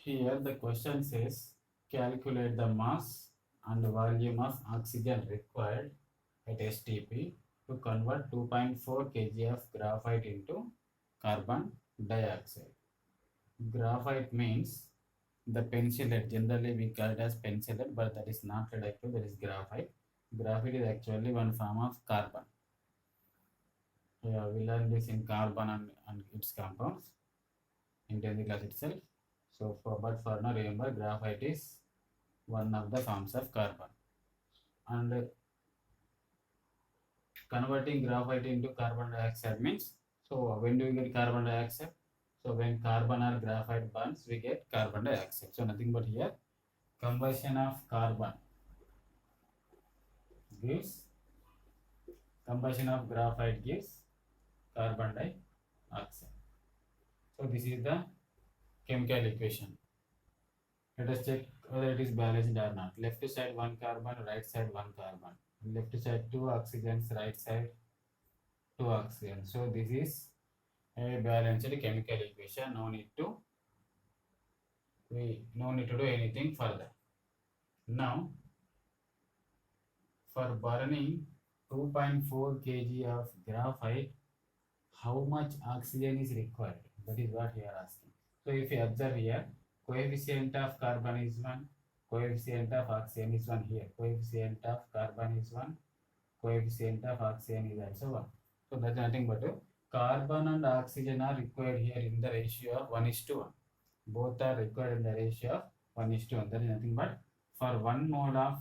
Here the question says calculate the mass and volume of oxygen required at STP to convert 2.4 kg of graphite into carbon dioxide. Graphite means the pencil lead. Generally we call it as pencil lead, but that is not radioactive, that is graphite. Graphite is actually one form of carbon. Yeah, we learn this in carbon and its compounds in 10th class itself. So for now remember graphite is one of the forms of carbon. And converting graphite into carbon dioxide means, so when do we get carbon dioxide? So when carbon or graphite burns, we get carbon dioxide. So nothing but here combustion of carbon gives, combustion of graphite gives carbon dioxide. So this is the chemical equation. Let us check whether it is balanced or not. Left side 1 carbon, right side 1 carbon. Left side 2 oxygens, right side 2 oxygen. So this is a balanced chemical equation. No need to do anything further. Now for burning 2.4 kg of graphite, how much oxygen is required? That is what we are asking. So if you observe here, coefficient of carbon is 1, coefficient of oxygen is 1 here, coefficient of carbon is 1, coefficient of oxygen is also 1. So that's nothing but carbon and oxygen are required here in the ratio of 1:1. Both are required in the ratio of 1:1. That is nothing but for 1 mole of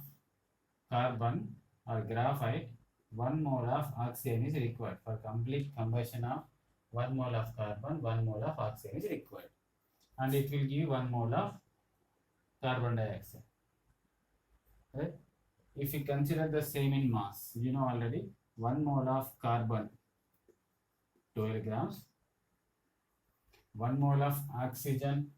carbon or graphite, 1 mole of oxygen is required. For complete combustion of 1 mole of carbon, 1 mole of oxygen is required. And it will give 1 mole of carbon dioxide. Right? If you consider the same in mass, you know already 1 mole of carbon 12 grams, 1 mole of oxygen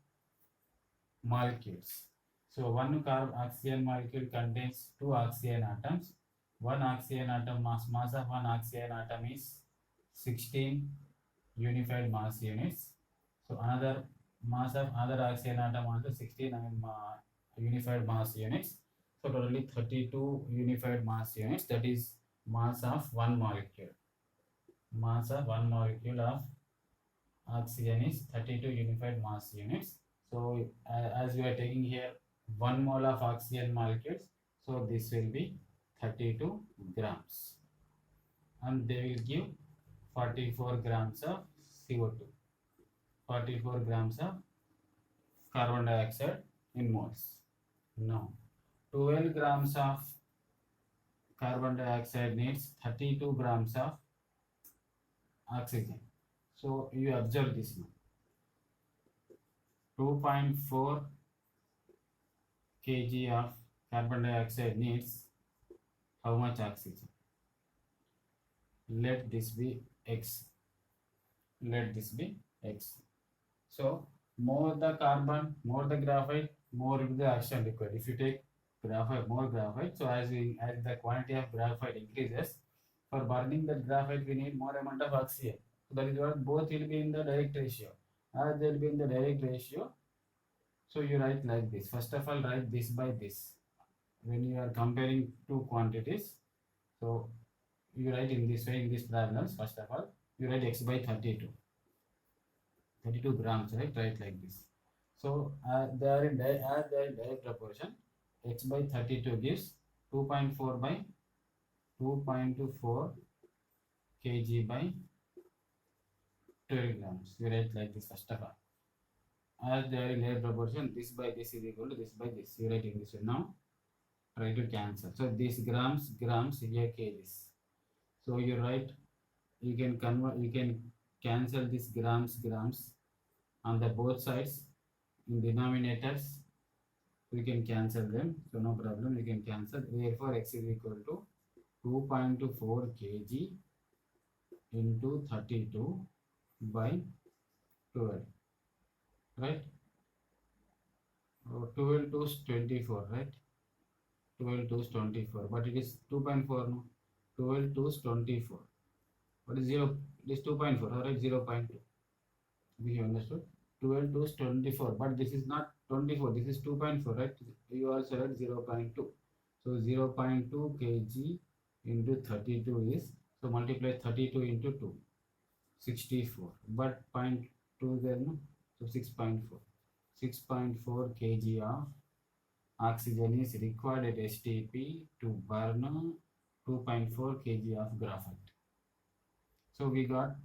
molecules. So 1 oxygen molecule contains 2 oxygen atoms. 1 oxygen atom mass of 1 oxygen atom is 16 unified mass units. So another mass of other oxygen atom also 16 unified mass units. So totally 32 unified mass units. That is mass of one molecule. Mass of one molecule of oxygen is 32 unified mass units. So as we are taking here 1 mole of oxygen molecules, so this will be 32 grams, and they will give 44 grams of CO2, 44 grams of carbon dioxide in moles. Now 12 grams of carbon dioxide needs 32 grams of oxygen. So you observe this now. 2.4 kg of carbon dioxide needs how much oxygen? Let this be X. Let this be X. So more the carbon, more the graphite, more will be the oxygen required. If you take graphite, more graphite, so as the quantity of graphite increases, for burning that graphite we need more amount of oxygen. So that is what both will be in the direct ratio. As they will be in the direct ratio, so you write like this. First of all, write this by this. When you are comparing two quantities, so you write in this way in these problems. First of all, you write X by 32. 32 grams, right? Write like this. So they are in direct proportion. X by 32 gives 2.4 by 2.24 kg by 12 grams. You write like this first of all. As they are in direct proportion, this by this is equal to this by this. You write in this way. Now try to cancel. So this grams, here kgs. So you write, you can convert, you can cancel this grams on the both sides in denominators. You can cancel them, so no problem, you can cancel. Therefore X is equal to 2.24 kg into 32 by 12, right? 12 to 24, right? 12 to 24, but it is 2.4 no? 12 to 24. What is 0? It is 2.4, alright, 0.2. We have understood. 12 to 24, but this is not 24, this is 2.4, right? You also write 0.2. So 0.2 kg into 32 is, so multiply 32 into 2, 64, but 0.2 there, no? So 6.4. 6.4 kg of oxygen is required at STP to burn 2.4 kg of graphite. So we got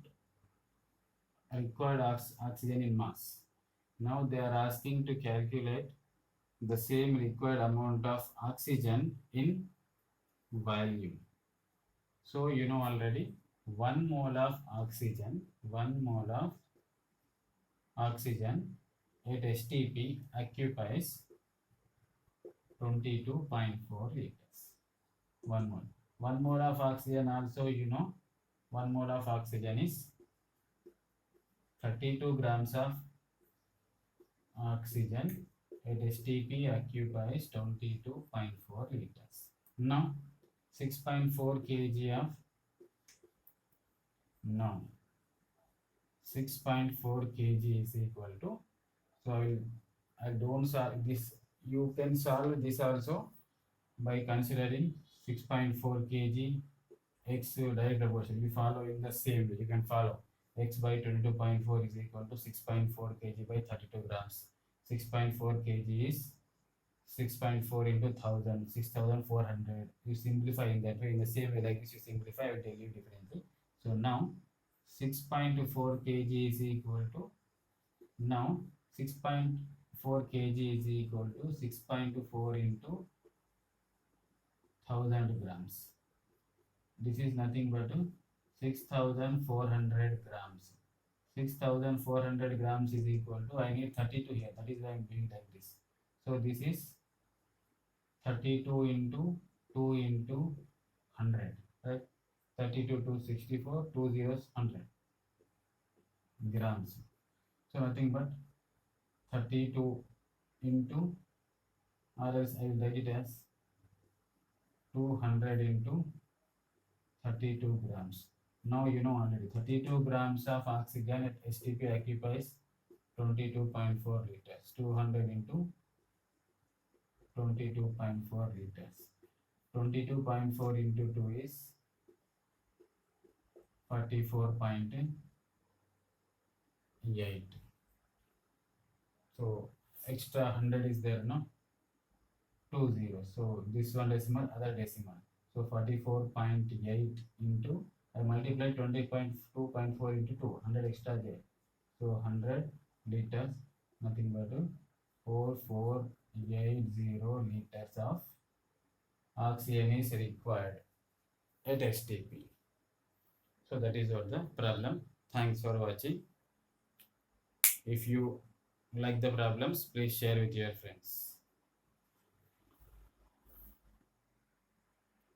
required oxygen in mass. Now they are asking to calculate the same required amount of oxygen in volume. So you know already 1 mole of oxygen at STP occupies 22.4 liters. 1 mole. 1 mole of oxygen also, you know, 1 mole of oxygen is 32 grams of oxygen at STP occupies 22.4 liters. Now 6.4 kg of 6.4 kg is equal to, so I don't solve this, you can solve this also by considering 6.4 kg x direct proportion. We follow in the same way, you can follow x by 22.4 is equal to 6.4 kg by 32 grams. 6.4 kg is 6.4 into 1000, 6400. You simplify in that way, in the same way like this you simplify, I will tell you differently. So now 6.4 kg is equal to, now 6.4 kg is equal to 6.4 into 1000 grams. This is nothing but 6400 grams. 6400 grams is equal to, I need 32 here, that is why I am doing like this. So this is 32 into 2 into 100, right? 32 to 64, 2 zeros 100 grams. So nothing but 32 into, or else I will write it as 200 into 32 grams. Now you know already 32 grams of oxygen at STP occupies 22.4 liters. 200 into 22.4 liters. 22.4 into 2 is 44.8. So extra 100 is there, no? 2 zeros. So this one decimal, other decimal. So 44.8 into, I multiply 20.2.4 into 2, 100 extra there. So 100 liters, nothing but 4480 liters of oxygen is required at STP. So that is what the problem. Thanks for watching. If you like the problems, please share with your friends.